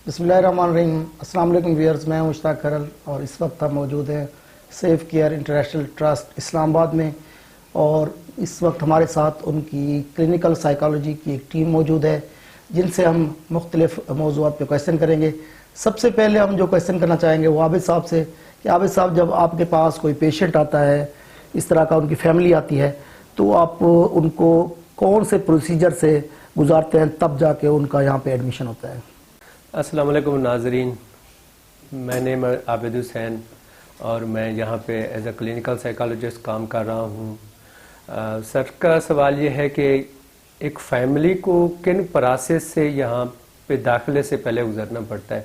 بسم اللہ الرحمن الرحیم. السلام علیکم ویئرز، میں ہوں مشتاق کھرل اور اس وقت ہم موجود ہیں سیف کیئر انٹرنیشنل ٹرسٹ اسلام آباد میں، اور اس وقت ہمارے ساتھ ان کی کلینکل سائیکالوجی کی ایک ٹیم موجود ہے جن سے ہم مختلف موضوعات پہ کویسچن کریں گے. سب سے پہلے ہم جو کویسچن کرنا چاہیں گے وہ عابد صاحب سے کہ عابد صاحب، جب آپ کے پاس کوئی پیشنٹ آتا ہے، اس طرح کا ان کی فیملی آتی ہے، تو آپ ان کو کون سے پروسیجر سے گزارتے ہیں تب جا کے ان کا یہاں پہ ایڈمیشن ہوتا ہے؟ السلام علیکم ناظرین، میں نیم عابد حسین اور میں یہاں پہ ایز اے کلینکل سائیکالوجسٹ کام کر رہا ہوں. سر کا سوال یہ ہے کہ ایک فیملی کو کن پروسیس سے یہاں پہ داخلے سے پہلے گزرنا پڑتا ہے.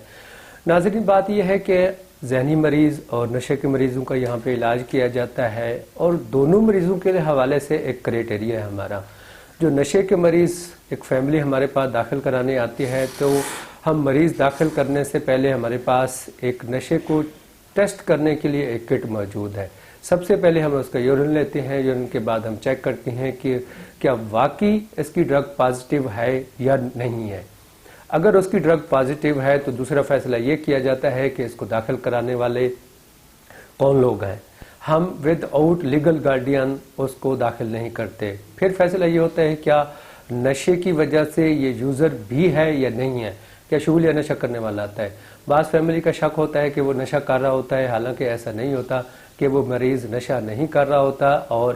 ناظرین، بات یہ ہے کہ ذہنی مریض اور نشے کے مریضوں کا یہاں پہ علاج کیا جاتا ہے، اور دونوں مریضوں کے حوالے سے ایک کرائٹیریا ہے ہمارا. جو نشے کے مریض ایک فیملی ہمارے پاس داخل کرانے آتی ہے، تو ہم مریض داخل کرنے سے پہلے ہمارے پاس ایک نشے کو ٹیسٹ کرنے کے لیے ایک کٹ موجود ہے. سب سے پہلے ہم اس کا یورین لیتے ہیں. یورین کے بعد ہم چیک کرتے ہیں کہ کیا واقعی اس کی ڈرگ پازیٹیو ہے یا نہیں ہے. اگر اس کی ڈرگ پازیٹیو ہے تو دوسرا فیصلہ یہ کیا جاتا ہے کہ اس کو داخل کرانے والے کون لوگ ہیں. ہم ود آؤٹ لیگل گارڈین اس کو داخل نہیں کرتے. پھر فیصلہ یہ ہوتا ہے کیا نشے کی وجہ سے یہ یوزر بھی ہے یا نہیں ہے، کیا شغل یا نشہ کرنے والا آتا ہے. بعض فیملی کا شک ہوتا ہے کہ وہ نشہ کر رہا ہوتا ہے، حالانکہ ایسا نہیں ہوتا کہ وہ مریض نشہ نہیں کر رہا ہوتا، اور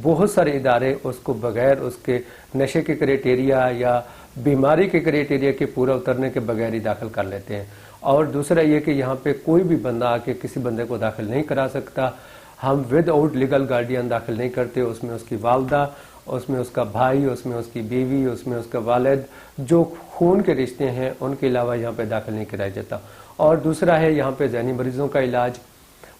بہت سارے ادارے اس کو بغیر اس کے نشے کے کرائٹیریا یا بیماری کے کرائٹیریا کے پورا اترنے کے بغیر ہی داخل کر لیتے ہیں. اور دوسرا یہ کہ یہاں پہ کوئی بھی بندہ آ کے کسی بندے کو داخل نہیں کرا سکتا. ہم ود آؤٹ لیگل گارڈین داخل نہیں کرتے. اس میں اس کی والدہ، اس میں اس کا بھائی، اس میں اس کی بیوی، اس میں اس کا والد، جو خون کے رشتے ہیں، ان کے علاوہ یہاں پہ داخل نہیں کرایا جاتا. اور دوسرا ہے یہاں پہ ذہنی مریضوں کا علاج.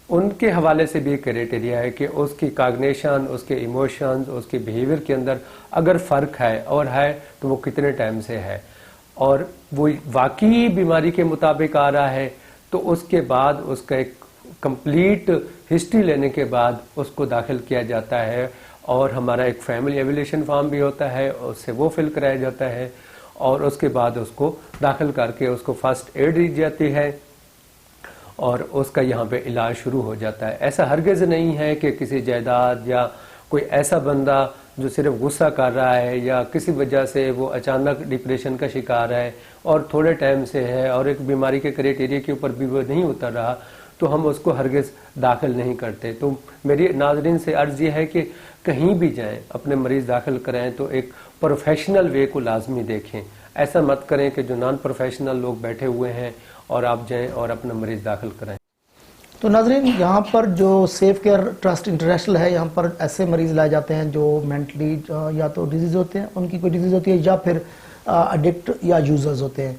ان کے حوالے سے بھی ایک کرائٹیریا ہے کہ اس کی کاگنیشن، اس کے ایموشنز، اس کے بیہیویئر کے اندر اگر فرق ہے اور ہے تو وہ کتنے ٹائم سے ہے، اور وہ واقعی بیماری کے مطابق آ رہا ہے، تو اس کے بعد اس کا ایک کمپلیٹ ہسٹری لینے کے بعد اس کو داخل کیا جاتا ہے. اور ہمارا ایک فیملی ایویلیشن فارم بھی ہوتا ہے، اس سے وہ فل کرایا جاتا ہے، اور اس کے بعد اس کو داخل کر کے اس کو فرسٹ ایڈ دی جاتی ہے، اور اس کا یہاں پہ علاج شروع ہو جاتا ہے. ایسا ہرگز نہیں ہے کہ کسی جائیداد یا کوئی ایسا بندہ جو صرف غصہ کر رہا ہے یا کسی وجہ سے وہ اچانک ڈپریشن کا شکار ہے اور تھوڑے ٹائم سے ہے اور ایک بیماری کے کرائٹیریا کے اوپر بھی وہ نہیں اتر رہا، تو ہم اس کو ہرگز داخل نہیں کرتے. تو میری ناظرین سے عرض یہ ہے کہ کہیں بھی جائیں، اپنے مریض داخل کرائیں تو ایک پروفیشنل وے کو لازمی دیکھیں. ایسا مت کریں کہ جو نان پروفیشنل لوگ بیٹھے ہوئے ہیں اور آپ جائیں اور اپنا مریض داخل کرائیں. تو ناظرین، یہاں پر جو سیف کیئر ٹرسٹ انٹرنیشنل ہے، یہاں پر ایسے مریض لائے جاتے ہیں جو مینٹلی یا تو ڈیزیز ہوتے ہیں، ان کی کوئی ڈیزیز ہوتی ہے، یا پھر اڈکٹ یا یوزرز ہوتے ہیں.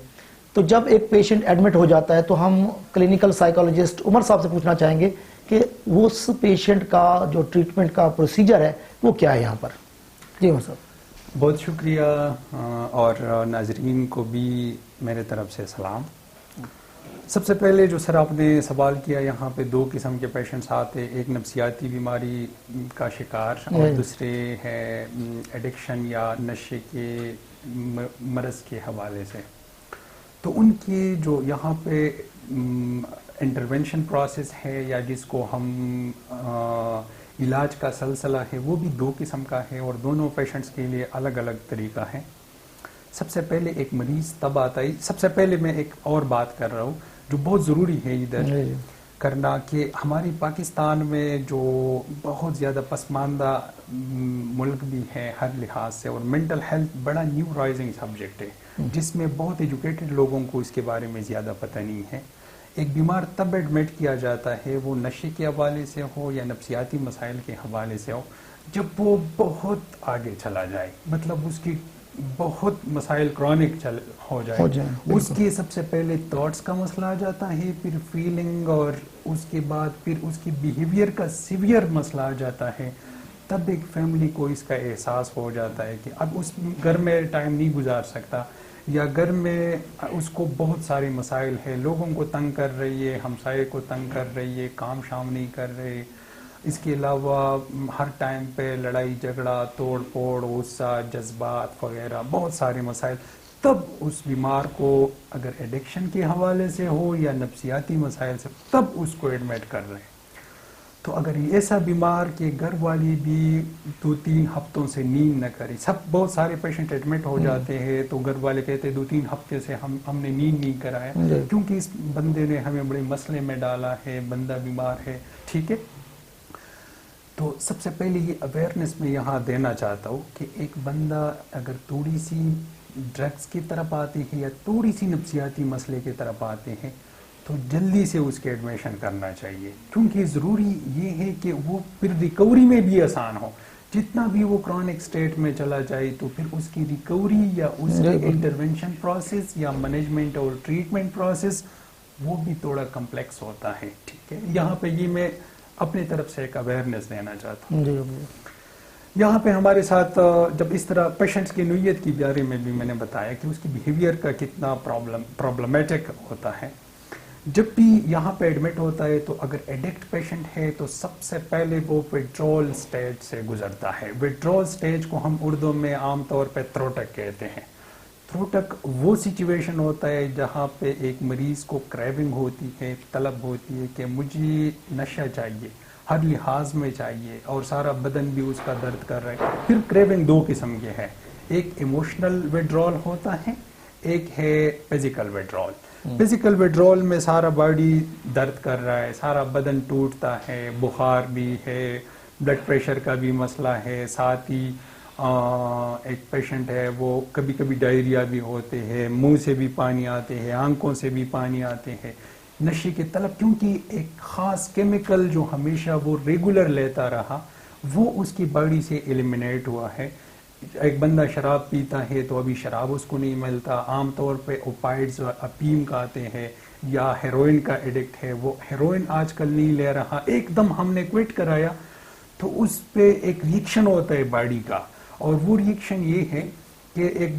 تو جب ایک پیشنٹ ایڈمٹ ہو جاتا ہے تو ہم کلینکل سائیکالوجسٹ عمر صاحب سے پوچھنا چاہیں گے کہ اس پیشنٹ کا جو ٹریٹمنٹ کا پروسیجر ہے وہ کیا ہے یہاں پر. جی عمر صاحب. بہت شکریہ، اور ناظرین کو بھی میرے طرف سے سلام. سب سے پہلے جو سر آپ نے سوال کیا، یہاں پہ دو قسم کے پیشنٹس آتے، ایک نفسیاتی بیماری کا شکار اور دوسرے ہے ایڈکشن یا نشے کے مرض کے حوالے سے. تو ان کی جو یہاں پہ انٹرونشن پروسیس ہے یا جس کو ہم علاج کا سلسلہ ہے، وہ بھی دو قسم کا ہے، اور دونوں پیشنٹس کے لیے الگ الگ طریقہ ہے. سب سے پہلے ایک مریض تب آتا ہے. سب سے پہلے میں ایک اور بات کر رہا ہوں جو بہت ضروری ہے ادھر کرنا، کہ ہماری پاکستان میں جو بہت زیادہ پسماندہ ملک بھی ہے ہر لحاظ سے، اور مینٹل ہیلتھ بڑا نیو رائزنگ سبجیکٹ ہے جس میں بہت ایجوکیٹڈ لوگوں کو اس کے بارے میں زیادہ پتہ نہیں ہے. ایک بیمار تب ایڈمٹ کیا جاتا ہے، وہ نشے کے حوالے سے ہو یا نفسیاتی مسائل کے حوالے سے ہو، جب وہ بہت آگے چلا جائے، مطلب اس کی بہت مسائل کرونک ہو جائے. اس کی سب سے پہلے تھاٹس کا مسئلہ آ جاتا ہے، پھر فیلنگ، اور اس کے بعد پھر اس کی بیہیویئر کا سیویئر مسئلہ آ جاتا ہے. تب ایک فیملی کو اس کا احساس ہو جاتا ہے کہ اب اس گھر میں ٹائم نہیں گزار سکتا، یا گھر میں اس کو بہت سارے مسائل ہیں، لوگوں کو تنگ کر رہی ہے، ہمسائے کو تنگ کر رہی ہے، کام شام نہیں کر رہے، اس کے علاوہ ہر ٹائم پہ لڑائی جھگڑا، توڑ پھوڑ، غصہ، جذبات وغیرہ، بہت سارے مسائل. تب اس بیمار کو اگر ایڈکشن کے حوالے سے ہو یا نفسیاتی مسائل سے تب اس کو ایڈمٹ کر رہے ہیں. تو اگر ایسا بیمار کے گھر والی بھی 2-3 ہفتوں سے نیند نہ کری, بہت سارے پیشنٹ ایڈمٹ ہو جاتے ہیں تو گھر والے کہتے ہیں 2-3 ہفتے سے ہم نے نیند نہیں کرایا کیونکہ اس بندے نے ہمیں بڑے مسئلے میں ڈالا ہے, بندہ بیمار ہے. ٹھیک ہے, تو سب سے پہلے یہ اویئرنیس میں یہاں دینا چاہتا ہوں کہ ایک بندہ اگر تھوڑی سی ڈرگس کی طرف آتے ہیں یا تھوڑی سی نفسیاتی مسئلے کی طرف آتے ہیں تو جلدی سے اس کے ایڈمیشن کرنا چاہیے, کیونکہ ضروری یہ ہے کہ وہ پھر ریکوری میں بھی آسان ہو. جتنا بھی وہ کرونک سٹیٹ میں چلا جائے تو پھر اس کی ریکوری یا اس کی انٹرونشن پروسیس یا مینجمنٹ اور ٹریٹمنٹ پروسیس وہ بھی تھوڑا کمپلیکس ہوتا ہے. ٹھیک ہے, یہاں پہ یہ میں اپنی طرف سے ایک اویئرنیس دینا چاہتا ہوں. یہاں پہ ہمارے ساتھ جب اس طرح پیشنٹس کی نوعیت کے بارے میں بھی میں نے بتایا کہ اس کی بیہیویئر کا کتنا پرابلمیٹک ہوتا ہے. جب بھی یہاں پہ ایڈمٹ ہوتا ہے تو اگر ایڈکٹ پیشنٹ ہے تو سب سے پہلے وہ وڈرول سٹیج سے گزرتا ہے. وڈرول سٹیج کو ہم اردو میں عام طور پہ تروٹک کہتے ہیں. تروٹک وہ سچویشن ہوتا ہے جہاں پہ ایک مریض کو کریونگ ہوتی ہے, طلب ہوتی ہے کہ مجھے نشہ چاہیے, ہر لحاظ میں چاہیے اور سارا بدن بھی اس کا درد کر رہا ہے. پھر کریونگ 2 قسم کے ہیں, ایک ایموشنل وڈرول ہوتا ہے, ایک ہے فزیکل وڈرول. فزیکل وڈرول میں سارا باڈی درد کر رہا ہے, سارا بدن ٹوٹتا ہے, بخار بھی ہے, بلڈ پریشر کا بھی مسئلہ ہے, ساتھ ہی ایک پیشنٹ ہے وہ کبھی کبھی ڈائریا بھی ہوتے ہیں, منہ سے بھی پانی آتے ہیں, آنکھوں سے بھی پانی آتے ہیں. نشے کی طلب, کیونکہ ایک خاص کیمیکل جو ہمیشہ وہ ریگولر لیتا رہا وہ اس کی باڈی سے ایلیمنیٹ ہوا ہے. ایک بندہ شراب پیتا ہے تو ابھی شراب اس کو نہیں ملتا, عام طور پہ اوپائڈز اور افیم کھاتے ہیں, یا ہیروئن کا ایڈکٹ ہے وہ ہیروئن آج کل نہیں لے رہا, ایک دم ہم نے کوئٹ کرایا تو اس پہ ایک ریئیکشن ہوتا ہے باڈی کا, اور وہ ریئیکشن یہ ہے کہ ایک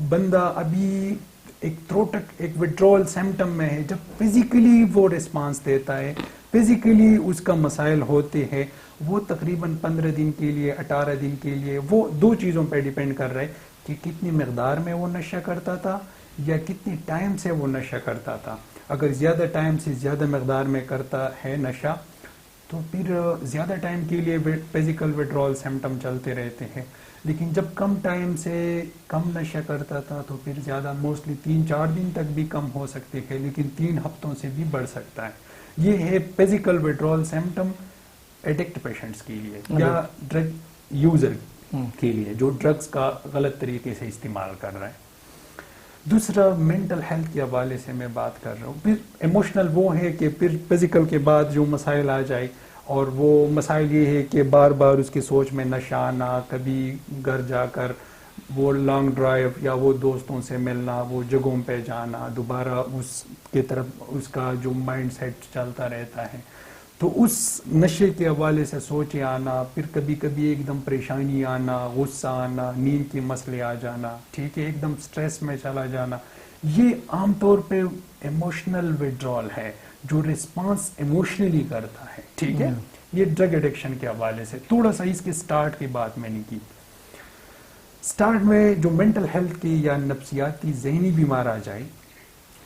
بندہ ابھی ایک تروٹک ایک وڈرول سمٹم میں ہے, جب فزیکلی وہ ریسپانس دیتا ہے, فزیکلی اس کا مسائل ہوتے ہیں, وہ تقریباً 15 دن کے لیے 18 دن کے لیے, وہ 2 چیزوں پہ ڈیپینڈ کر رہا ہے کہ کتنی مقدار میں وہ نشہ کرتا تھا یا کتنی ٹائم سے وہ نشہ کرتا تھا. اگر زیادہ ٹائم سے زیادہ مقدار میں کرتا ہے نشہ تو پھر زیادہ ٹائم کے لیے فزیکل وڈرول سمٹم چلتے رہتے ہیں. لیکن جب کم ٹائم سے کم نشہ کرتا تھا تو پھر زیادہ موسٹلی 3-4 دن تک بھی کم ہو سکتے ہیں, لیکن 3 ہفتوں سے بھی بڑھ سکتا ہے. یہ ہے physical withdrawal symptom addict patients کے لیے یا ڈرگ یوزر کے لیے جو ڈرگز کا غلط طریقے سے استعمال کر رہا ہے. دوسرا مینٹل ہیلتھ کے حوالے سے میں بات کر رہا ہوں. پھر ایموشنل وہ ہے کہ پھر فزیکل کے بعد جو مسائل آ جائے, اور وہ مسائل یہ ہے کہ بار بار اس کی سوچ میں نشہ آنا, کبھی گھر جا کر وہ لانگ ڈرائیو یا وہ دوستوں سے ملنا, وہ جگہوں پہ جانا, دوبارہ اس کی طرف اس کا جو مائنڈ سیٹ چلتا رہتا ہے, تو اس نشے کے حوالے سے سوچیں آنا, پھر کبھی کبھی ایک دم پریشانی آنا, غصہ آنا, نیند کے مسئلے آ جانا, ٹھیک ہے, ایک دم سٹریس میں چلا جانا, یہ عام طور پہ ایموشنل وڈرول ہے جو ریسپانس ایموشنلی کرتا ہے. ٹھیک ہے, یہ ڈرگ ایڈکشن کے حوالے سے. تھوڑا سا اس کے سٹارٹ کی بات میں نے کی. سٹارٹ میں جو مینٹل ہیلتھ کی یا نفسیاتی ذہنی بیمار آ جائے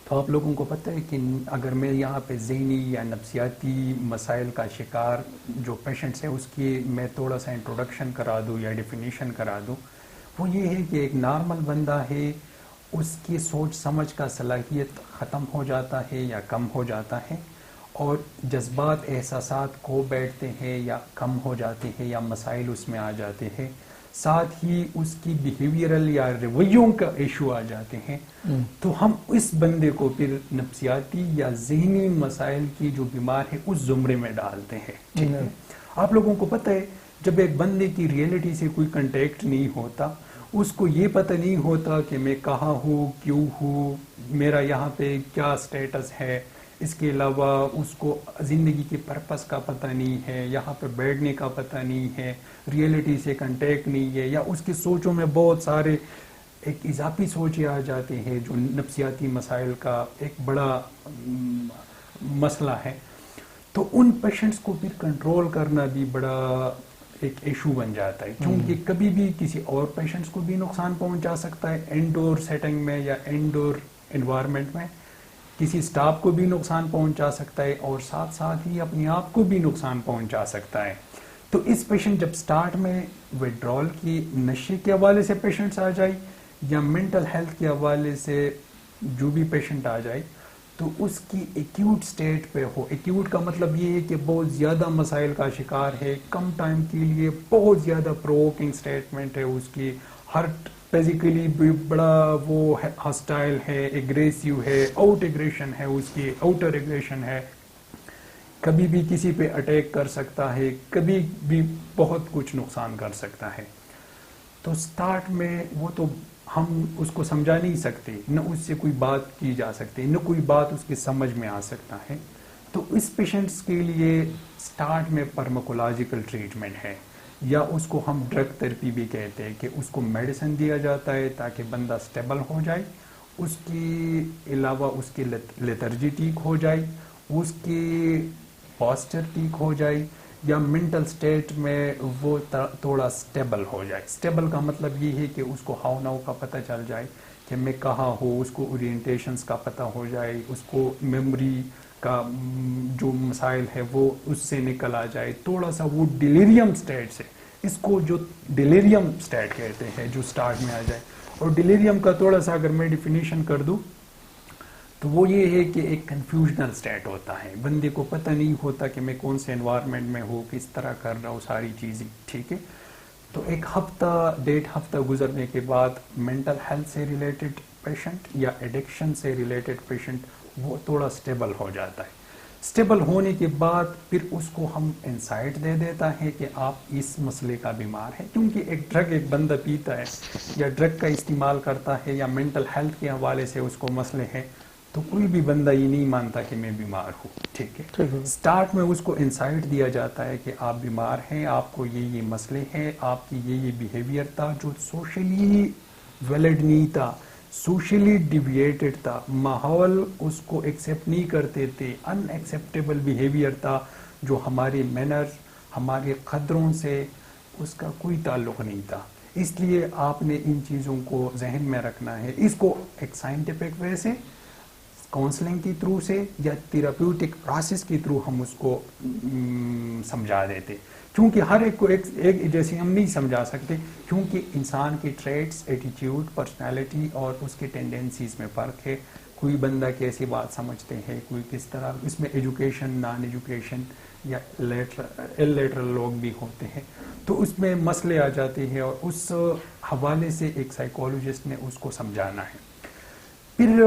تو آپ لوگوں کو پتہ ہے کہ اگر میں یہاں پہ ذہنی یا نفسیاتی مسائل کا شکار جو پیشنٹس ہیں اس کی میں تھوڑا سا انٹروڈکشن کرا دوں یا ڈیفینیشن کرا دوں, وہ یہ ہے کہ ایک نارمل بندہ ہے, اس کی سوچ سمجھ کا صلاحیت ختم ہو جاتا ہے یا کم ہو جاتا ہے, اور جذبات احساسات کھو بیٹھتے ہیں یا کم ہو جاتے ہیں یا مسائل اس میں آ جاتے ہیں, ساتھ ہی اس کی بیہیویئرل یا رویوں کا ایشو آ جاتے ہیں. تو ہم اس بندے کو پھر نفسیاتی یا ذہنی مسائل کی جو بیمار ہے اس زمرے میں ڈالتے ہیں. ٹھیک ہے, آپ لوگوں کو پتہ ہے جب ایک بندے کی ریئلٹی سے کوئی کنٹیکٹ نہیں ہوتا, اس کو یہ پتہ نہیں ہوتا کہ میں کہاں ہوں, کیوں ہوں, میرا یہاں پہ کیا سٹیٹس ہے, اس کے علاوہ اس کو زندگی کے پرپس کا پتہ نہیں ہے, یہاں پہ بیٹھنے کا پتہ نہیں ہے, ریئلٹی سے کنٹیکٹ نہیں ہے, یا اس کی سوچوں میں بہت سارے ایک اضافی سوچیں آ جاتے ہیں جو نفسیاتی مسائل کا ایک بڑا مسئلہ ہے. تو ان پیشنٹس کو پھر کنٹرول کرنا بھی بڑا ایک ایشو بن جاتا ہے، کیونکہ کبھی بھی کسی اور پیشنٹس کو بھی نقصان پہنچا سکتا ہے، انڈور سیٹنگ میں یا انڈور انوائرمنٹ میں کسی سٹاف کو بھی نقصان پہنچا سکتا ہے، اور ساتھ ساتھ ہی اپنے آپ کو بھی نقصان پہنچا سکتا ہے. تو اس پیشنٹ جب سٹارٹ میں وڈرال کی نشے کے حوالے سے پیشنٹس آ جائے یا مینٹل ہیلتھ کے حوالے سے جو بھی پیشنٹ آ جائے، تو اس کی ایکیوٹ سٹیٹ پہ ہو. ایکیوٹ کا مطلب یہ ہے کہ بہت زیادہ مسائل کا شکار ہے، کم ٹائم کے لیے بہت زیادہ پرووکنگ سٹیٹمنٹ ہے اس کی، ہر فزیکلی بھی بڑا وہ ہاسٹائل ہے، ایگریسیو ہے، آؤٹ ایگریشن ہے اس کی، آؤٹر ایگریشن ہے، کبھی بھی کسی پہ اٹیک کر سکتا ہے، کبھی بھی بہت کچھ نقصان کر سکتا ہے. تو سٹارٹ میں وہ تو ہم اس کو سمجھا نہیں سکتے، نہ اس سے کوئی بات کی جا سکتی، نہ کوئی بات اس کی سمجھ میں آ سکتا ہے. تو اس پیشنٹس کے لیے سٹارٹ میں فارماکولوجیکل ٹریٹمنٹ ہے، یا اس کو ہم ڈرگ تھراپی بھی کہتے ہیں، کہ اس کو میڈیسن دیا جاتا ہے تاکہ بندہ سٹیبل ہو جائے، اس کے علاوہ اس کی لیترجی ٹھیک ہو جائے، اس کی پاسچر ٹھیک ہو جائے، یا منٹل سٹیٹ میں وہ تھوڑا سٹیبل ہو جائے. سٹیبل کا مطلب یہ ہے کہ اس کو ہاؤ ناؤ کا پتہ چل جائے کہ میں کہاں ہوں، اس کو اورینٹیشنز کا پتہ ہو جائے، اس کو میموری کا جو مسائل ہے وہ اس سے نکل آ جائے، تھوڑا سا وہ ڈیلیریم سٹیٹ سے، اس کو جو ڈیلیریم سٹیٹ کہتے ہیں، جو سٹارٹ میں آ جائے. اور ڈیلیریم کا تھوڑا سا اگر میں ڈیفینیشن کر دوں تو وہ یہ ہے کہ ایک کنفیوژنل سٹیٹ ہوتا ہے، بندے کو پتہ نہیں ہوتا کہ میں کون سے انوائرمنٹ میں ہوں، کس طرح کر رہا ہوں ساری چیزیں. ٹھیک ہے، تو ایک ہفتہ 1.5 ہفتہ گزرنے کے بعد مینٹل ہیلتھ سے ریلیٹڈ پیشنٹ یا ایڈکشن سے ریلیٹڈ پیشنٹ وہ تھوڑا سٹیبل ہو جاتا ہے. سٹیبل ہونے کے بعد پھر اس کو ہم انسائٹ دے دیتا ہے کہ آپ اس مسئلے کا بیمار ہے، کیونکہ ایک ڈرگ ایک بندہ پیتا ہے یا ڈرگ کا استعمال کرتا ہے یا مینٹل ہیلتھ کے حوالے سے اس کو مسئلے ہیں، تو کوئی بھی بندہ یہ نہیں مانتا کہ میں بیمار ہوں. ٹھیک ہے، سٹارٹ میں اس کو انسائٹ دیا جاتا ہے کہ آپ بیمار ہیں، آپ کو یہ مسئلے ہیں، آپ کی یہ بیہیویئر تھا جو سوشلی ویلڈ نہیں تھا، سوشلی ڈیویٹڈ تھا، ماحول اس کو ایکسیپٹ نہیں کرتے تھے، ان ایکسیپٹیبل بیہیویئر تھا، جو ہمارے مینرز، ہمارے قدروں سے اس کا کوئی تعلق نہیں تھا. اس لیے آپ نے ان چیزوں کو ذہن میں رکھنا ہے. اس کو ایک سائنٹیفک وے سے، کاؤنسلنگ کی تھرو سے یا تھراپیوٹک پروسیس کی تھرو ہم اس کو سمجھا دیتے، کیونکہ ہر ایک کو ایک جیسے ہم نہیں سمجھا سکتے، کیونکہ انسان کی ٹریٹس، ایٹیٹیوڈ، پرسنالٹی اور اس کے ٹینڈنسیز میں فرق ہے. کوئی بندہ کیسی بات سمجھتے ہیں، کوئی کس طرح، اس میں ایجوکیشن، نان ایجوکیشن یا لیٹرل لوگ بھی ہوتے ہیں، تو اس میں مسئلے آ جاتے ہیں، اور اس حوالے سے ایک سائیکولوجسٹ نے اس کو سمجھانا ہے. پھر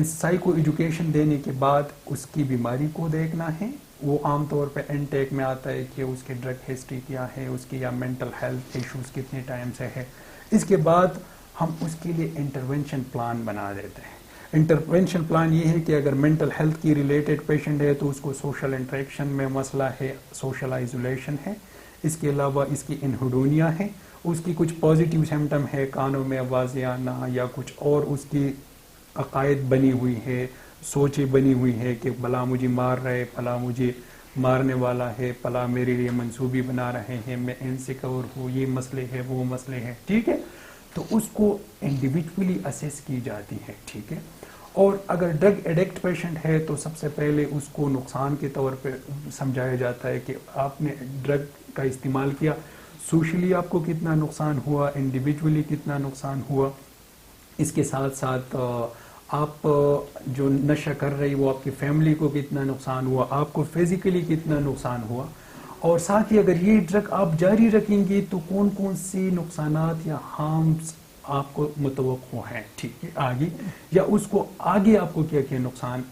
سائیکو ایجوکیشن دینے کے بعد اس کی بیماری کو دیکھنا ہے. وہ عام طور پہ انٹیک میں آتا ہے کہ اس کی ڈرگ ہسٹری کیا ہے، اس کی یا مینٹل ہیلتھ ایشوز کتنے ٹائم سے ہے. اس کے بعد ہم اس کے لیے انٹرونشن پلان بنا دیتے ہیں. انٹرونشن پلان یہ ہے کہ اگر مینٹل ہیلتھ کی ریلیٹڈ پیشنٹ ہے تو اس کو سوشل انٹریکشن میں مسئلہ ہے، سوشل آئزولیشن ہے. اس کے علاوہ اس کی انہیڈونیا ہے، اس کی کچھ پازیٹیو سمٹم ہے، کانوں میں آوازیں آنا یا کچھ اور، اس کی عقائد بنی ہوئی ہے، سوچیں بنی ہوئی ہے کہ بلا مجھے مار رہے، بلا مجھے مارنے والا ہے، بلا میرے لیے منصوبی بنا رہے ہیں، میں انسیکیور ہوں، یہ مسئلے ہے، وہ مسئلے ہیں. ٹھیک ہے، تو اس کو انڈیویجولی اسیس کی جاتی ہے. ٹھیک ہے، اور اگر ڈرگ ایڈکٹ پیشنٹ ہے تو سب سے پہلے اس کو نقصان کے طور پہ سمجھایا جاتا ہے کہ آپ نے ڈرگ کا استعمال کیا، سوشلی آپ کو کتنا نقصان ہوا، انڈیویجولی کتنا نقصان ہوا. اس کے ساتھ ساتھ آپ جو نشہ کر رہی وہ آپ کی فیملی کو کتنا نقصان ہوا، آپ کو فزیکلی کتنا نقصان ہوا، اور ساتھ ہی اگر یہ ڈرگ آپ جاری رکھیں گی تو کون کون سی نقصانات یا ہارمز آپ کو متوقع ہیں. ٹھیک ہے، آگے یا اس کو آگے آپ کو کیا کیا نقصان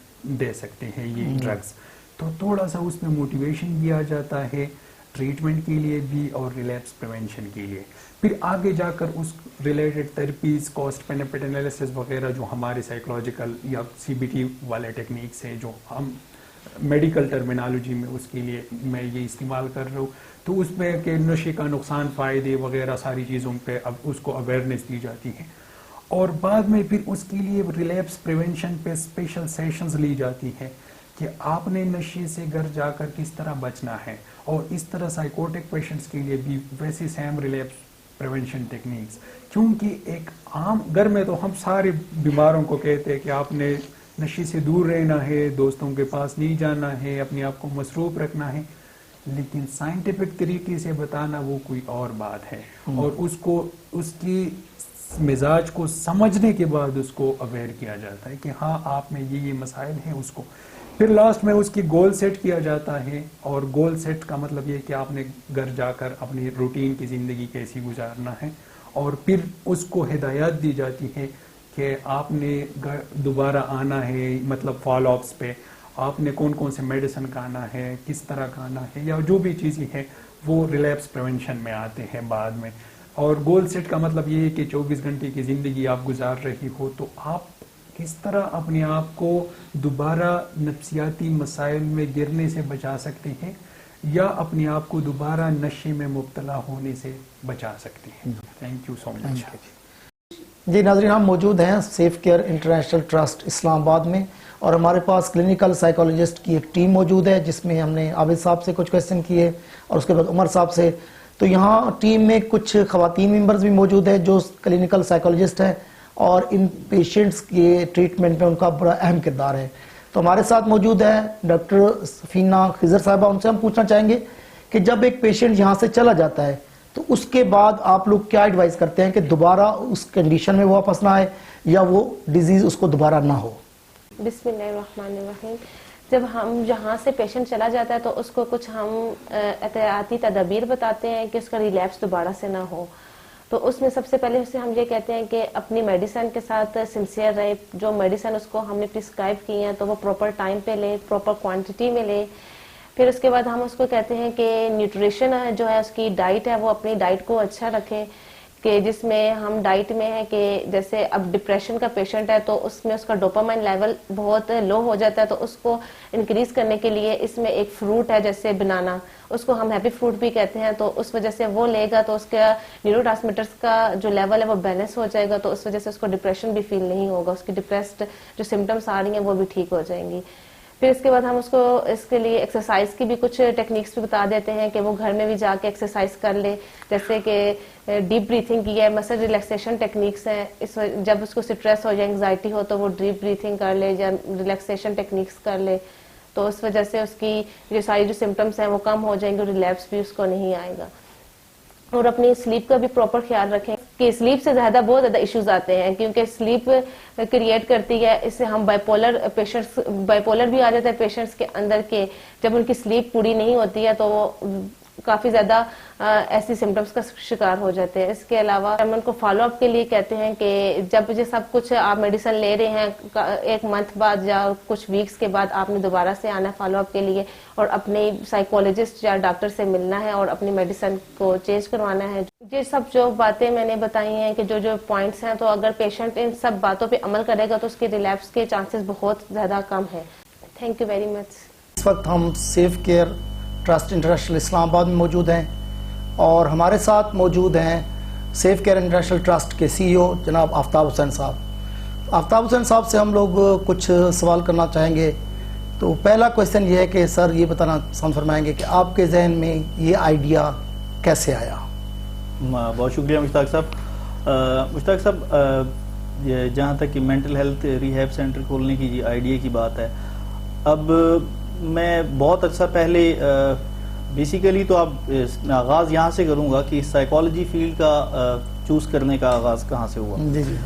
دے سکتے ہیں یہ ڈرگز. تو تھوڑا سا اس میں موٹیویشن دیا جاتا ہے ٹریٹمنٹ کے لیے بھی اور ریلیپس پریونشن کے لیے. پھر آگے جا کر اس related therapies, cost benefit analysis وغیرہ جو ہمارے سائیکولوجیکل یا سی بی ٹی والے ٹیکنیکس ہیں جو ہم میڈیکل ٹرمینالوجی میں اس کے لیے میں یہ استعمال کر رہا ہوں، تو اس میں کہ نشے کا نقصان، فائدے وغیرہ ساری چیزوں پہ اب اس کو اویئرنیس دی جاتی ہے. اور بعد میں پھر اس کے لیے ریلیپس پریونشن پہ اسپیشل سیشنز لی جاتی ہے کہ آپ نے نشے سے گھر جا کر کس طرح بچنا ہے. اور اس طرح سائیکوٹک پیشنٹس کے لیے بھی ویسے سیم ریلیپس پریونشن ٹیکنیکس, کیونکہ ایک عام گھر میں تو ہم سارے بیماروں کو کہتے ہیں کہ آپ نے نشے سے دور رہنا ہے, دوستوں کے پاس نہیں جانا ہے, اپنے آپ کو مصروف رکھنا ہے, لیکن سائنٹیفک طریقے سے بتانا وہ کوئی اور بات ہے. اور اس کو اس کی مزاج کو سمجھنے کے بعد اس کو اویئر کیا جاتا ہے کہ ہاں آپ میں یہ مسائل ہیں. اس کو پھر لاسٹ میں اس کی گول سیٹ کیا جاتا ہے, اور گول سیٹ کا مطلب یہ کہ آپ نے گھر جا کر اپنی روٹین کی زندگی کیسی گزارنا ہے, اور پھر اس کو ہدایات دی جاتی ہے کہ آپ نے دوبارہ آنا ہے, مطلب فالو اپس پہ آپ نے کون کون سے میڈیسن کھانا ہے, کس طرح کھانا ہے, یا جو بھی چیزیں ہیں وہ ریلیپس پریونشن میں آتے ہیں بعد میں. اور گول سیٹ کا مطلب یہ ہے کہ 24 گھنٹے کی زندگی آپ گزار رہی ہو تو آپ کس طرح اپنے آپ کو دوبارہ نفسیاتی مسائل میں گرنے سے بچا سکتے ہیں, یا اپنے آپ کو دوبارہ نشے میں مبتلا ہونے سے بچا سکتے ہیں. تھینک یو سو مچ. جی ناظرین, ہم موجود ہیں سیف کیئر انٹرنیشنل ٹرسٹ اسلام آباد میں, اور ہمارے پاس کلینکل سائیکالوجسٹ کی ایک ٹیم موجود ہے جس میں ہم نے عابد صاحب سے کچھ کویسچن کیے اور اس کے بعد عمر صاحب سے. تو یہاں ٹیم میں کچھ خواتین ممبرز بھی موجود ہیں جو کلینکل سائیکالوجسٹ ہیں, اور ان پیشنٹس کے ٹریٹمنٹ میں ان کا بڑا اہم کردار ہے. تو ہمارے ساتھ موجود ہے ڈاکٹر سفینہ خضر صاحبہ. ان سے ہم پوچھنا چاہیں گے کہ جب ایک پیشنٹ یہاں سے چلا جاتا ہے تو اس کے بعد آپ لوگ کیا ایڈوائز کرتے ہیں کہ دوبارہ اس کنڈیشن میں واپس نہ آئے, یا وہ ڈیزیز اس کو دوبارہ نہ ہو؟ بسم اللہ الرحمن الرحیم. جب ہم یہاں سے پیشنٹ چلا جاتا ہے تو اس کو کچھ ہم احتیاطی تدابیر بتاتے ہیں کہ اس کا ریلیپس دوبارہ سے نہ ہو. تو اس میں سب سے پہلے اسے ہم یہ کہتے ہیں کہ اپنی میڈیسن کے ساتھ سنسیئر رہے. جو میڈیسن اس کو ہم نے پرسکرائب کی ہیں تو وہ پراپر ٹائم پہ لے, پراپر کوانٹٹی میں لے. پھر اس کے بعد ہم اس کو کہتے ہیں کہ نیوٹریشن جو ہے اس کی ڈائٹ ہے وہ اپنی ڈائٹ کو اچھا رکھے, کہ جس میں ہم ڈائٹ میں ہے کہ جیسے اب ڈپریشن کا پیشنٹ ہے تو اس میں اس کا ڈوپامائن لیول بہت لو ہو جاتا ہے, تو اس کو انکریز کرنے کے لیے اس میں ایک فروٹ ہے جیسے بنانا, اس کو ہم ہیپی فروٹ بھی کہتے ہیں. تو اس وجہ سے وہ لے گا تو اس کا نیورو ٹرانسمیٹرز کا جو لیول ہے وہ بیلنس ہو جائے گا, تو اس وجہ سے اس کو ڈپریشن بھی فیل نہیں ہوگا, اس کی ڈپریسڈ جو سمٹمس آ رہی ہیں وہ بھی ٹھیک ہو جائیں گی. پھر اس کے بعد ہم اس کو اس کے لیے ایکسرسائز کی بھی کچھ ٹیکنیکس بھی بتا دیتے ہیں کہ وہ گھر میں بھی جا کے ایکسرسائز کر لے, جیسے کہ ڈیپ بریتھنگ کی ہے, مسل ریلیکسیشن ٹیکنیکس ہیں. جب اس کو سٹریس ہو یا انگزائٹی ہو تو وہ ڈیپ بریتھنگ کر لے یا ریلیکسیشن ٹیکنیکس کر لے, تو اس وجہ سے اس کی جو ساری جو سمٹمس ہیں وہ کم ہو جائیں گے, ریلیپس بھی اس کو نہیں آئے گا. اور اپنی سلیپ کا بھی پراپر خیال رکھیں کہ سلیپ سے بہت زیادہ ایشوز آتے ہیں, کیونکہ سلیپ کریٹ کرتی ہے. اس سے ہم بائیپولر بھی آ جاتا ہے پیشنٹس کے اندر, کے جب ان کی سلیپ پوری نہیں ہوتی ہے تو وہ کافی زیادہ ایسی سمٹمس کا شکار ہو جاتے ہیں. اس کے علاوہ ہم ان کو فالو اپ کے لیے کہتے ہیں کہ جب یہ سب کچھ آپ میڈیسن لے رہے ہیں, 1 منتھ بعد یا کچھ ویکس کے بعد آپ نے دوبارہ سے آنا ہے فالو اپ کے لیے, اور اپنے سائیکولوجسٹ یا ڈاکٹر سے ملنا ہے اور اپنی میڈیسن کو چینج کروانا ہے. یہ سب جو باتیں میں نے بتائی ہیں کہ جو پوائنٹس ہیں, تو اگر پیشنٹ ان سب باتوں پہ عمل کرے گا تو اس کے ریلیپس کے چانسز بہت زیادہ کم ہیں. Thank you very much. اس وقت ہم safe care trust international Islamabad میں موجود ہیں, اور ہمارے ساتھ موجود ہیں سیف کیئر انٹرنیشنل ٹرسٹ کے سی ای او جناب آفتاب حسین صاحب. آفتاب حسین صاحب سے ہم لوگ کچھ سوال کرنا چاہیں گے. تو پہلا کویشچن یہ ہے کہ سر یہ بتانا پسند فرمائیں گے کہ آپ کے ذہن میں یہ آئیڈیا کیسے آیا؟ بہت شکریہ مشتاق صاحب. مشتاق صاحب, جہاں تک کہ مینٹل ہیلتھ ریہیب سینٹر کھولنے کی آئیڈیا کی بات ہے, اب میں بہت عرصہ پہلے بیسیکلی تو اب میں آغاز یہاں سے کروں گا کہ سائیکالوجی فیلڈ کا چوز کرنے کا آغاز کہاں سے ہوا. جی جی.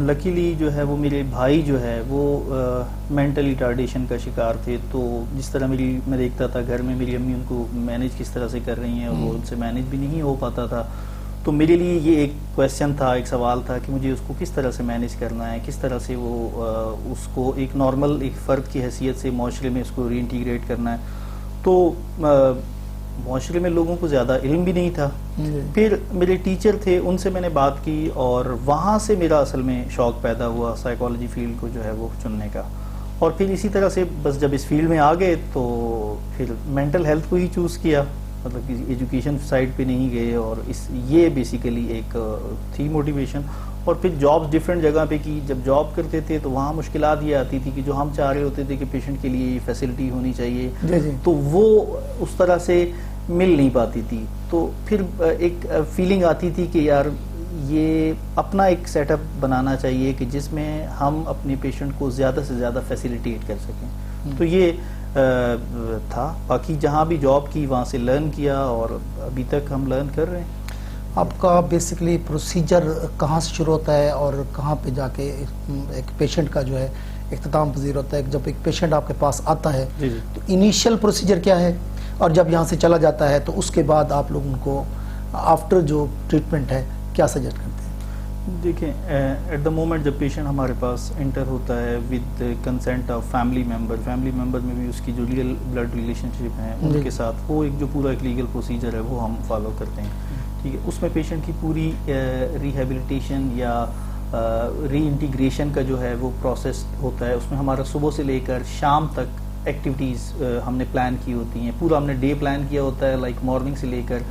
لکیلی جو ہے وہ میرے بھائی جو ہے وہ مینٹل ریٹارڈیشن کا شکار تھے. تو جس طرح میں دیکھتا تھا گھر میں میری امی ان کو مینیج کس طرح سے کر رہی ہیں, وہ ان سے مینیج بھی نہیں ہو پاتا تھا. تو میرے لیے یہ ایک کویشچن تھا, ایک سوال تھا کہ مجھے اس کو کس طرح سے مینیج کرنا ہے, کس طرح سے وہ اس کو ایک نارمل ایک فرد کی حیثیت سے معاشرے میں اس کو ری انٹیگریٹ کرنا ہے. تو معاشرے میں لوگوں کو زیادہ علم بھی نہیں تھا. پھر میرے ٹیچر تھے, ان سے میں نے بات کی, اور وہاں سے میرا اصل میں شوق پیدا ہوا سائیکالوجی فیلڈ کو جو ہے وہ چننے کا. اور پھر اسی طرح سے بس جب اس فیلڈ میں آ گئے تو پھر مینٹل ہیلتھ کو ہی چوز کیا, مطلب کہ ایجوکیشن سائڈ پہ نہیں گئے. اور یہ بیسیکلی ایک تھی موٹیویشن. اور پھر جابس ڈفرینٹ جگہ پہ کی. جب جاب کرتے تھے تو وہاں مشکلات یہ آتی تھی کہ جو ہم چاہ رہے ہوتے تھے کہ پیشنٹ کے لیے فیسلٹی ہونی چاہیے تو وہ اس طرح سے مل نہیں پاتی تھی. تو پھر ایک فیلنگ آتی تھی کہ یار یہ اپنا ایک سیٹ اپ بنانا چاہیے کہ جس میں ہم اپنے پیشنٹ کو زیادہ سے زیادہ فیسیلیٹیٹ کر سکیں. تو یہ تھا. باقی جہاں بھی جاب کی وہاں سے لرن کیا اور ابھی تک ہم لرن کر رہے ہیں. آپ کا بیسکلی پروسیجر کہاں سے شروع ہوتا ہے اور کہاں پہ جا کے ایک پیشنٹ کا جو ہے اختتام پذیر ہوتا ہے؟ جب ایک پیشنٹ آپ کے پاس آتا ہے تو انیشیل پروسیجر کیا ہے، اور جب یہاں سے چلا جاتا ہے تو اس کے بعد آپ لوگ ان کو آفٹر جو ٹریٹمنٹ ہے کیا سجیسٹ کرتے ہیں؟ دیکھیں ایٹ دا مومنٹ جب پیشنٹ ہمارے پاس انٹر ہوتا ہے with consent of family member میں بھی اس کی جو لیگل بلڈ ریلیشن شپ ہیں ان کے ساتھ وہ ایک جو پورا ایک لیگل پروسیجر ہے وہ ہم فالو کرتے ہیں. ٹھیک ہے. اس میں پیشنٹ کی پوری ریہیبلیٹیشن یا ری انٹیگریشن کا جو ہے وہ پروسیس ہوتا ہے. اس میں ہمارا صبح سے لے کر شام تک ایکٹیویٹیز ہم نے پلان کی ہوتی ہیں. پورا ہم نے ڈے پلان کیا ہوتا ہے، لائک مارننگ سے لے کر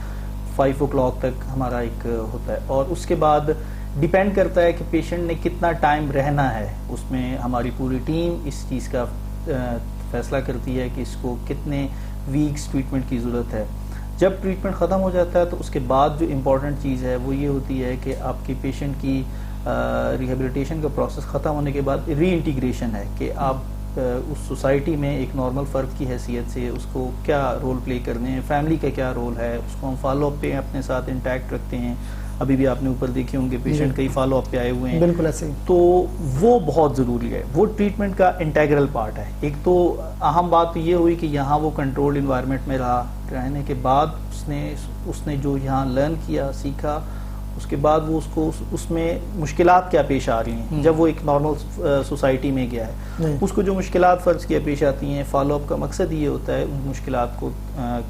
5 o'clock تک ہمارا ایک ہوتا ہے. اور اس کے بعد ڈیپینڈ کرتا ہے کہ پیشنٹ نے کتنا ٹائم رہنا ہے. اس میں ہماری پوری ٹیم اس چیز کا فیصلہ کرتی ہے کہ اس کو کتنے ویکس ٹریٹمنٹ کی ضرورت ہے. جب ٹریٹمنٹ ختم ہو جاتا ہے تو اس کے بعد جو امپورٹنٹ چیز ہے وہ یہ ہوتی ہے کہ آپ کی پیشنٹ کی ریہیبلیٹیشن کا پروسیس ختم ہونے کے بعد ری انٹیگریشن ہے کہ آپ اس سوسائٹی میں ایک نارمل فرد کی حیثیت سے اس کو کیا رول پلے کرنے ہیں، فیملی کا کیا رول ہے، اس کو ہم فالو اپ پہ اپنے ساتھ انٹیکٹ رکھتے ہیں. ابھی بھی آپ نے اوپر دیکھے ہوں گے پیشنٹ کئی فالو اپ پہ آئے ہوئے ہیں. بالکل ایسے ہی. تو وہ بہت ضروری ہے، وہ ٹریٹمنٹ کا انٹیگرل پارٹ ہے. ایک تو اہم بات تو یہ ہوئی کہ یہاں وہ کنٹرولڈ انوائرمنٹ میں رہنے کے بعد اس نے جو یہاں لرن کیا سیکھا، اس کے بعد وہ اس میں مشکلات کیا پیش آ رہی ہیں. جب وہ ایک نارمل سوسائٹی میں گیا ہے اس کو جو مشکلات فرض کیا پیش آتی ہیں، فالو اپ کا مقصد یہ ہوتا ہے ان مشکلات کو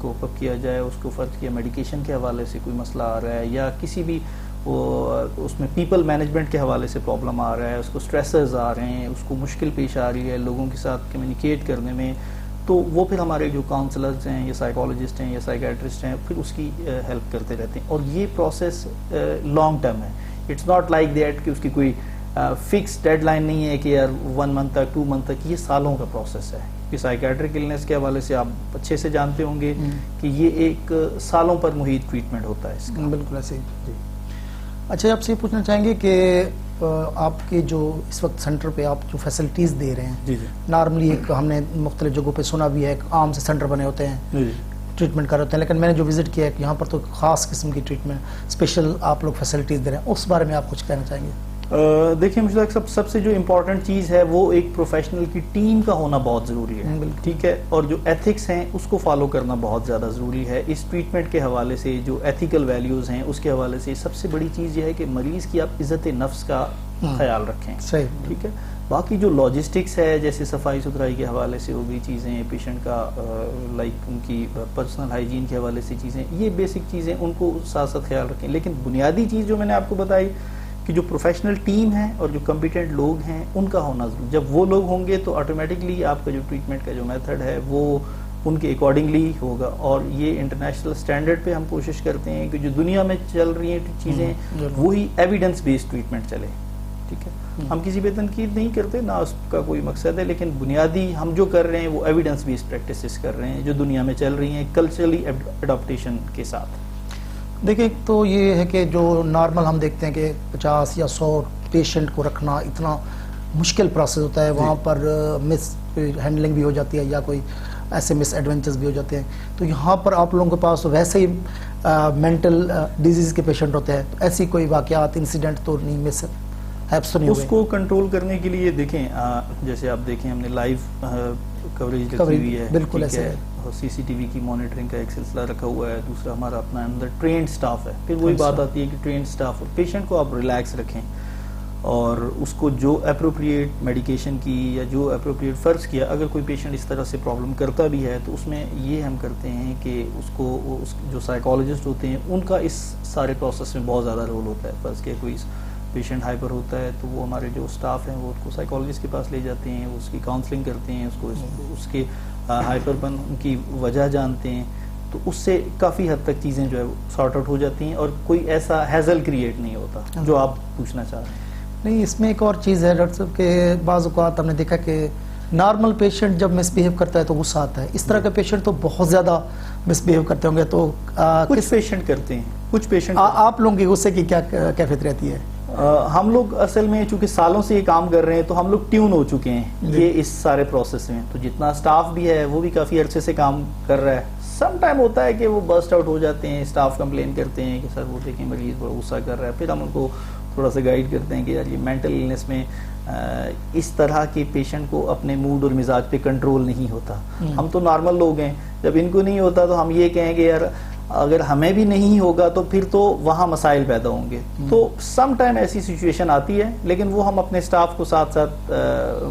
کوپ اپ کیا جائے. اس کو فرض کیا میڈیکیشن کے حوالے سے کوئی مسئلہ آ رہا ہے یا کسی بھی اس میں پیپل مینجمنٹ کے حوالے سے پرابلم آ رہا ہے، اس کو سٹریسز آ رہے ہیں، اس کو مشکل پیش آ رہی ہے لوگوں کے ساتھ کمیونیکیٹ کرنے میں، تو وہ پھر ہمارے جو کاؤنسلرز ہیں یا سائیکالوجسٹ ہیں یا سائیکیٹرسٹ ہیں پھر اس کی ہیلپ کرتے رہتے ہیں. اور یہ پروسیس لانگ ٹرم ہے. اٹس ناٹ لائک دیٹ کہ اس کی کوئی فکس ڈیڈ لائن نہیں ہے کہ یار 1 month تک 2 month تک. یہ سالوں کا پروسیس ہے. کہ سائیکیٹرک النس کے حوالے سے آپ اچھے سے جانتے ہوں گے کہ یہ ایک سالوں پر محیط ٹریٹمنٹ ہوتا ہے اس کا. بالکل ایسے ہی. اچھا آپ سے یہ پوچھنا چاہیں گے کہ آپ کے جو اس وقت سینٹر پہ آپ جو فیسلٹیز دے رہے ہیں نارملی ایک ہم نے مختلف جگہوں پہ سنا بھی ہے ایک عام سے سینٹر بنے ہوتے ہیں ٹریٹمنٹ کر رہے ہوتے ہیں، لیکن میں نے جو وزٹ کیا ہے کہ یہاں پر تو خاص قسم کی ٹریٹمنٹ اسپیشل آپ لوگ فیسلٹیز دے رہے ہیں، اس بارے میں آپ کچھ کہنا چاہیں گے؟ دیکھیں مشتاق، سب سے جو امپورٹنٹ چیز ہے وہ ایک پروفیشنل کی ٹیم کا ہونا بہت ضروری ہے. ٹھیک ہے. اور جو ایتھکس ہیں اس کو فالو کرنا بہت زیادہ ضروری ہے. اس ٹریٹمنٹ کے حوالے سے جو ایتھیکل ویلیوز ہیں اس کے حوالے سے سب سے بڑی چیز یہ ہے کہ مریض کی آپ عزت نفس کا خیال رکھیں. صحیح. ٹھیک ہے. باقی جو لاجسٹکس ہے جیسے صفائی ستھرائی کے حوالے سے ہو گئی چیزیں، پیشنٹ کا لائک ان کی پرسنل ہائیجین کے حوالے سے چیزیں، یہ بیسک چیزیں ان کو ساتھ ساتھ خیال رکھیں. لیکن بنیادی چیز جو میں نے آپ کو بتائی کہ جو پروفیشنل ٹیم ہے اور جو کمپیٹنٹ لوگ ہیں ان کا ہونا ضروری. جب وہ لوگ ہوں گے تو آٹومیٹکلی آپ کا جو ٹریٹمنٹ کا جو میتھڈ ہے وہ ان کے اکارڈنگلی ہوگا. اور یہ انٹرنیشنل سٹینڈرڈ پہ ہم کوشش کرتے ہیں کہ جو دنیا میں چل رہی ہیں چیزیں وہی ایویڈنس بیسڈ ٹریٹمنٹ چلے. ٹھیک ہے. ہم کسی پہ تنقید نہیں کرتے، نہ اس کا کوئی مقصد ہے، لیکن بنیادی ہم جو کر رہے ہیں وہ ایویڈنس بیسڈ پریکٹسز کر رہے ہیں جو دنیا میں چل رہی ہیں کلچرلی اڈاپٹیشن کے ساتھ. دیکھیں تو یہ ہے کہ جو نارمل ہم دیکھتے ہیں کہ 50 یا 100 پیشنٹ کو رکھنا اتنا مشکل پروسیس ہوتا ہے، وہاں پر مس ہینڈلنگ بھی ہو جاتی ہے یا کوئی ایسے مس ایڈونچرز بھی ہو جاتے ہیں. تو یہاں پر آپ لوگوں کے پاس ویسے ہی مینٹل ڈیزیز کے پیشنٹ ہوتے ہیں، تو ایسی کوئی واقعات انسیڈنٹ تو نہیں مس ہیپس تو نہیں ہوئے؟ اس کو کنٹرول کرنے کے لیے دیکھیں جیسے آپ دیکھیں ہم نے لائیو کوریج رکھی ہوئی ہے. بالکل ایسے ہے. سی سی ٹی وی کی مانیٹرنگ کا ایک سلسلہ رکھا ہوا ہے. دوسرا ہمارا اپنا اندر ٹرینڈ سٹاف ہے. پھر وہی بات آتی ہے کہ ٹرینڈ سٹاف اور پیشنٹ کو آپ ریلیکس رکھیں اور اس کو جو اپروپریٹ میڈیکیشن کی یا جو اپروپریٹ فرض کیا اگر کوئی پیشنٹ اس طرح سے پرابلم کرتا بھی ہے تو اس میں یہ ہم کرتے ہیں کہ اس کو جو سائیکالوجسٹ ہوتے ہیں ان کا اس سارے پروسیس میں بہت زیادہ رول ہوتا ہے. فرض کیا کوئی پیشنٹ ہائپر ہوتا ہے تو وہ ہمارے جو سٹاف ہیں وہ اس کو سائیکالوجسٹ کے پاس لے جاتے ہیں، اس کی کاؤنسلنگ کرتے ہیں، اس کو اس کے ہائپر پن ان کی وجہ جانتے ہیں. تو اس سے کافی حد تک چیزیں جو ہے سارٹ آؤٹ ہو جاتی ہیں اور کوئی ایسا ہیزل کریٹ نہیں ہوتا جو آپ پوچھنا چاہ رہے ہیں. نہیں، اس میں ایک اور چیز ہے ڈاکٹر صاحب کہ بعض اوقات ہم نے دیکھا کہ نارمل پیشنٹ جب مس بہیو کرتا ہے تو غصہ آتا ہے. اس طرح کے پیشنٹ تو بہت زیادہ مس بہیو کرتے ہوں گے. تو کچھ پیشنٹ کرتے ہیں, کچھ پیشنٹ آپ لوگوں کی غصے کی کیا کیفیت رہتی ہے؟ ہم لوگ اصل میں چونکہ سالوں سے یہ کام کر رہے ہیں تو ہم لوگ ٹیون ہو چکے ہیں یہ اس سارے پروسیس میں. تو جتنا سٹاف بھی ہے وہ بھی کافی عرصے سے کام کر رہا ہے. سم ٹائم ہوتا ہے کہ وہ برسٹ آؤٹ ہو جاتے ہیں, سٹاف کمپلین کرتے ہیں کہ سر وہ دیکھیں مریض بڑا غصہ کر رہا ہے. پھر ہم ان کو تھوڑا سا گائیڈ کرتے ہیں کہ یار یہ مینٹل النس میں اس طرح کے پیشنٹ کو اپنے موڈ اور مزاج پہ کنٹرول نہیں ہوتا. ہم تو نارمل لوگ ہیں, جب ان کو نہیں ہوتا تو ہم یہ کہیں کہ یار اگر ہمیں بھی نہیں ہوگا تو پھر تو وہاں مسائل پیدا ہوں گے. تو سم ٹائم ایسی سچویشن آتی ہے, لیکن وہ ہم اپنے سٹاف کو ساتھ ساتھ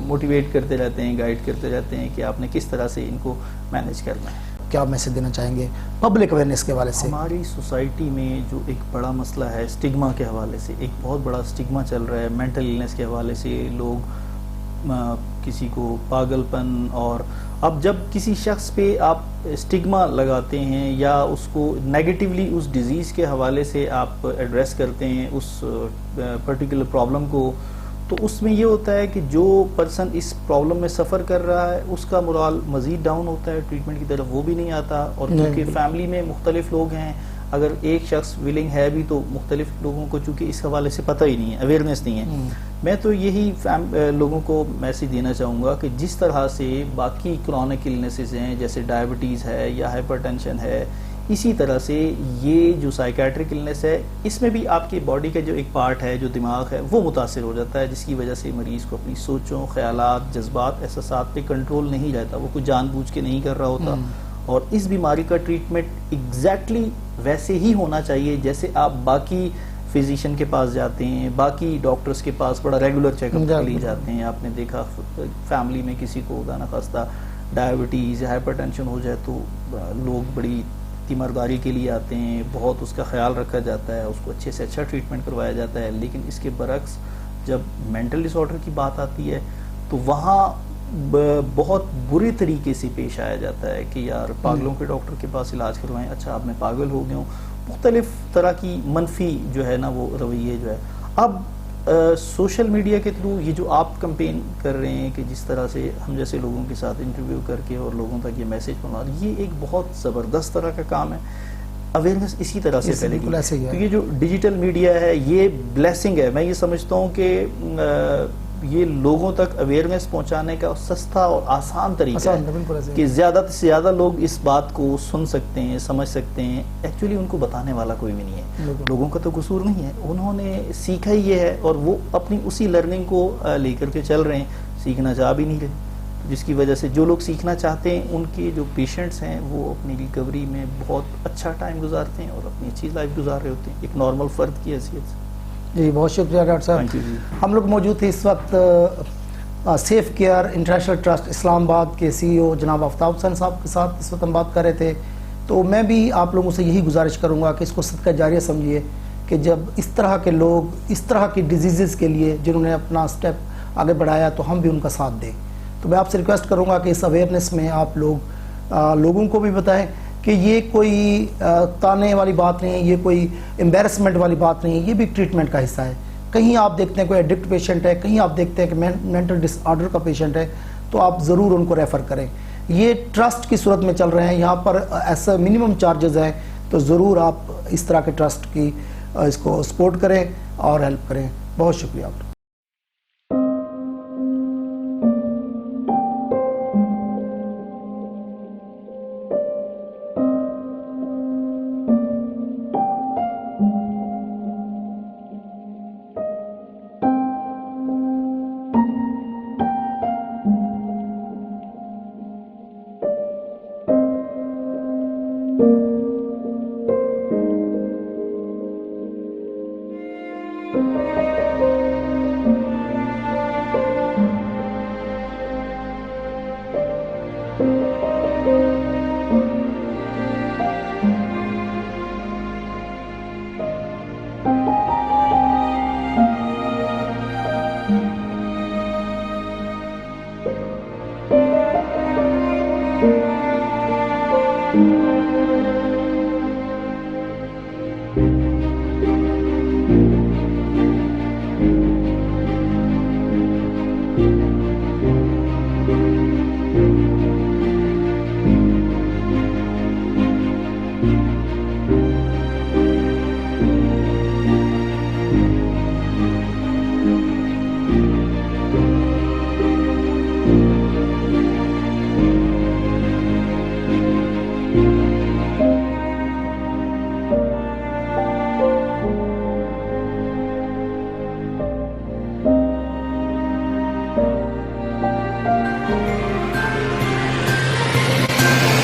موٹیویٹ کرتے رہتے ہیں, گائیڈ کرتے رہتے ہیں کہ آپ نے کس طرح سے ان کو مینیج کرنا ہے. کیا میسج دینا چاہیں گے پبلک اویئرنیس کے حوالے سے؟ ہماری سوسائٹی میں جو ایک بڑا مسئلہ ہے اسٹگما کے حوالے سے, ایک بہت بڑا اسٹگما چل رہا ہے مینٹل النس کے حوالے سے. لوگ کسی کو پاگل پن, اور اب جب کسی شخص پہ آپ اسٹگما لگاتے ہیں یا اس کو نیگیٹیولی اس ڈیزیز کے حوالے سے آپ ایڈریس کرتے ہیں اس پرٹیکولر پرابلم کو, تو اس میں یہ ہوتا ہے کہ جو پرسن اس پرابلم میں سفر کر رہا ہے اس کا مورال مزید ڈاؤن ہوتا ہے, ٹریٹمنٹ کی طرف وہ بھی نہیں آتا. اور کیونکہ فیملی میں مختلف لوگ ہیں, اگر ایک شخص ولنگ ہے بھی تو مختلف لوگوں کو چونکہ اس حوالے سے پتہ ہی نہیں ہے, اویئرنیس نہیں ہے. میں تو یہی لوگوں کو میسج دینا چاہوں گا کہ جس طرح سے باقی کرونک النیسز ہیں جیسے ڈائبٹیز ہے یا ہائپر ٹینشن ہے, اسی طرح سے یہ جو سائیکیٹرک النس ہے اس میں بھی آپ کی باڈی کا جو ایک پارٹ ہے جو دماغ ہے وہ متاثر ہو جاتا ہے, جس کی وجہ سے مریض کو اپنی سوچوں, خیالات, جذبات, احساسات پہ کنٹرول نہیں رہتا. وہ کوئی جان بوجھ کے نہیں کر رہا ہوتا. اور اس بیماری کا ٹریٹمنٹ ایگزیکٹلی ویسے ہی ہونا چاہیے جیسے آپ باقی فزیشین کے پاس جاتے ہیں, باقی ڈاکٹرز کے پاس بڑا ریگولر چیک اپ کے لیے جاتے ہیں. آپ نے دیکھا فیملی میں کسی کو خدا نخواستہ ڈائبٹیز یا ہائپر ٹینشن ہو جائے تو لوگ بڑی تیمارداری کے لیے آتے ہیں, بہت اس کا خیال رکھا جاتا ہے, اس کو اچھے سے اچھا ٹریٹمنٹ کروایا جاتا ہے. لیکن اس کے برعکس جب مینٹل ڈس آرڈر کی بات آتی ہے تو وہاں بہت بری طریقے سے پیش آیا جاتا ہے کہ یار پاگلوں کے ڈاکٹر کے پاس علاج کروائیں, اچھا آپ میں پاگل ہو گئے ہوں. مختلف طرح کی منفی جو ہے نا وہ رویے جو ہے. اب سوشل میڈیا کے تھرو یہ جو آپ کمپین کر رہے ہیں کہ جس طرح سے ہم جیسے لوگوں کے ساتھ انٹرویو کر کے اور لوگوں تک یہ میسج پہنچا, یہ ایک بہت زبردست طرح کا کام ہے. اویئرنیس اسی طرح سے پھیلے گی. تو یہ جو ڈیجیٹل میڈیا ہے یہ بلیسنگ ہے. میں یہ سمجھتا ہوں کہ یہ لوگوں تک اویئرنیس پہنچانے کا سستا اور آسان طریقہ ہے کہ زیادہ سے زیادہ لوگ اس بات کو سن سکتے ہیں, سمجھ سکتے ہیں. ایکچولی ان کو بتانے والا کوئی بھی نہیں ہے, لوگوں کا تو قصور نہیں ہے, انہوں نے سیکھا ہی یہ ہے اور وہ اپنی اسی لرننگ کو لے کر کے چل رہے ہیں, سیکھنا چاہ بھی نہیں رہے. جس کی وجہ سے جو لوگ سیکھنا چاہتے ہیں ان کے جو پیشنٹس ہیں وہ اپنی ریکوری میں بہت اچھا ٹائم گزارتے ہیں اور اپنی اچھی لائف گزار رہے ہوتے ہیں ایک نارمل فرد کی حیثیت سے. جی بہت شکریہ ڈاکٹر صاحب. ہم لوگ موجود تھے اس وقت سیف کیئر انٹرنیشنل ٹرسٹ اسلام آباد کے سی ای او جناب آفتاب حسین صاحب کے ساتھ اس وقت ہم بات کر رہے تھے. تو میں بھی آپ لوگوں سے یہی گزارش کروں گا کہ اس کو صدقہ جاریہ سمجھیے کہ جب اس طرح کے لوگ اس طرح کی ڈیزیزز کے لیے جنہوں نے اپنا سٹیپ آگے بڑھایا تو ہم بھی ان کا ساتھ دیں. تو میں آپ سے ریکویسٹ کروں گا کہ اس اویئرنیس میں آپ لوگوں کو بھی بتائیں کہ یہ کوئی تانے والی بات نہیں ہے, یہ کوئی امبیرسمنٹ والی بات نہیں ہے, یہ بھی ٹریٹمنٹ کا حصہ ہے. کہیں آپ دیکھتے ہیں کوئی ایڈکٹ پیشنٹ ہے, کہیں آپ دیکھتے ہیں کہ مینٹل ڈس آرڈر کا پیشنٹ ہے, تو آپ ضرور ان کو ریفر کریں. یہ ٹرسٹ کی صورت میں چل رہے ہیں, یہاں پر ایسا منیمم چارجز ہیں, تو ضرور آپ اس طرح کے ٹرسٹ کی اس کو سپورٹ کریں اور ہیلپ کریں. بہت شکریہ آپ. ہیں.